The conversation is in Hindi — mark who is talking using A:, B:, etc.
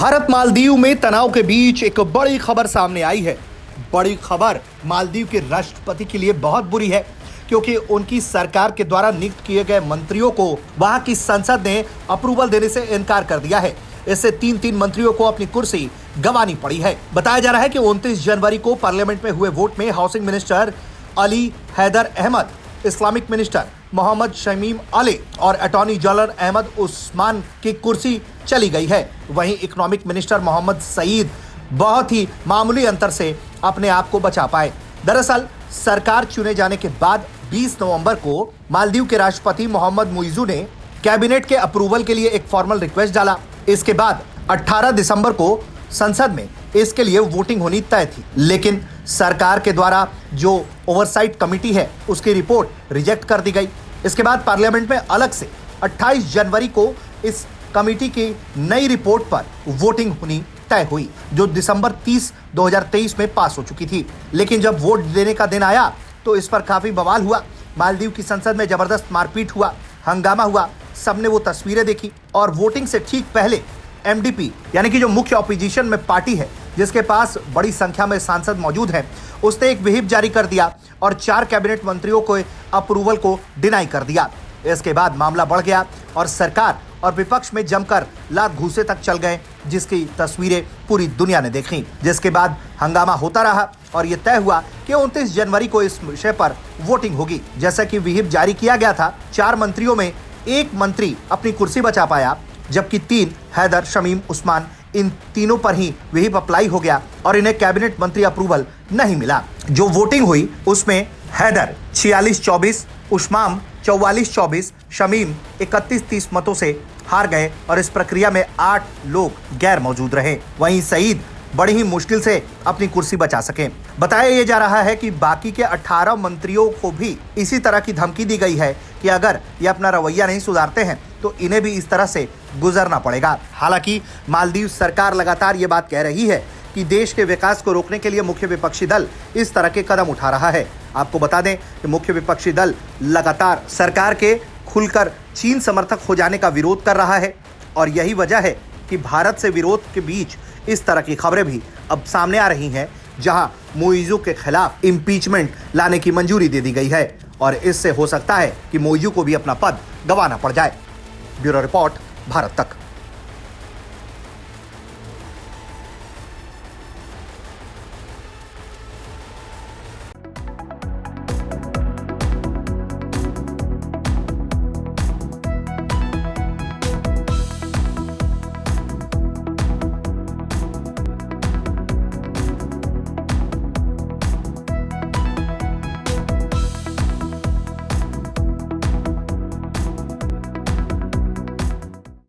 A: भारत मालदीव में तनाव के बीच एक बड़ी खबर सामने आई है। बड़ी खबर मालदीव के राष्ट्रपति के लिए बहुत बुरी है, क्योंकि उनकी सरकार के द्वारा नियुक्त किए गए मंत्रियों को वहां की संसद ने अप्रूवल देने से इनकार कर दिया है। इससे तीन मंत्रियों को अपनी कुर्सी गंवानी पड़ी है। बताया जा रहा है कि 29 जनवरी को पार्लियामेंट में हुए वोट में housing minister Ali Haider Ahmed, Islamic minister Mohammed Shamim Ali और अटॉर्नी जनरल अहमद उस्मान की कुर्सी चली गई है। वहीं इकोनॉमिक मिनिस्टर मोहम्मद सईद बहुत ही मामूली अंतर से अपने आप को बचा पाए। दरअसल सरकार चुने जाने के बाद 20 नवंबर को मालदीव के राष्ट्रपति मोहम्मद मुइज़ू ने कैबिनेट के अप्रूवल के लिए एक फॉर्मल रिक्वेस्ट डाला। इसके बाद 18 दिसंबर को संसद में इसके लिए वोटिंग होनी तय थी, लेकिन सरकार के द्वारा जो ओवरसाइट कमेटी है उसकी रिपोर्ट रिजेक्ट कर दी गई। इसके बाद पार्लियामेंट में अलग से 28 जनवरी को इस कमेटी की नई रिपोर्ट पर वोटिंग होनी तय हुई, जो दिसंबर 30, 2023 में पास हो चुकी थी। लेकिन जब वोट देने का दिन आया तो इस पर काफी बवाल हुआ। मालदीव की संसद में जबरदस्त मारपीट हुआ, हंगामा हुआ। सबने वो तस्वीरें देखी और वोटिंग से ठीक पहले एमडीपी यानी कि जो मुख्य ऑपोजिशन में पार्टी है, जिसके पास बड़ी संख्या में सांसद मौजूद हैं, उसने एक व्हिप जारी कर दिया और 4 कैबिनेट मंत्रियों को अप्रूवल को डिनाई कर दिया। इसके बाद मामला बढ़ गया और सरकार और विपक्ष में जमकर लात घूंसे तक चल गए, जिसकी तस्वीरें पूरी दुनिया ने देखी। जिसके बाद हंगामा होता रहा और ये तय हुआ कि 29 जनवरी को इस विषय पर वोटिंग होगी। जैसा कि व्हिप जारी किया गया था, 4 मंत्रियों में 1 मंत्री अपनी कुर्सी बचा पाया, जबकि 3 हैदर, शमीम, उस्मान, इन तीनों पर ही व्हिप अप्लाई हो गया और इन्हें कैबिनेट मंत्री अप्रूवल नहीं मिला। जो वोटिंग हुई उसमें हैदर 46-24, उस्मान 44-24, शमीम 31-30 मतों से हार गए और इस प्रक्रिया में 8 लोग गैर मौजूद रहे। वहीं सईद बड़ी ही मुश्किल से अपनी कुर्सी बचा सके। बताया ये जा रहा है कि बाकी के 18 मंत्रियों को भी इसी तरह की धमकी दी गई है कि अगर ये अपना रवैया नहीं सुधारते हैं तो इन्हें भी इस तरह से गुजरना पड़ेगा। हालांकि मालदीव सरकार लगातार ये बात कह रही है कि देश के विकास को रोकने के लिए मुख्य विपक्षी दल इस तरह के कदम उठा रहा है। आपको बता दें कि मुख्य विपक्षी दल लगातार सरकार के खुलकर चीन समर्थक हो जाने का विरोध कर रहा है और यही वजह है कि भारत से विरोध के बीच इस तरह की खबरें भी अब सामने आ रही हैं, जहां मुइज़ू के खिलाफ इम्पीचमेंट लाने की मंजूरी दे दी गई है और इससे हो सकता है कि मुइज़ू को भी अपना पद गंवाना पड़ जाए। ब्यूरो रिपोर्ट, भारत तक।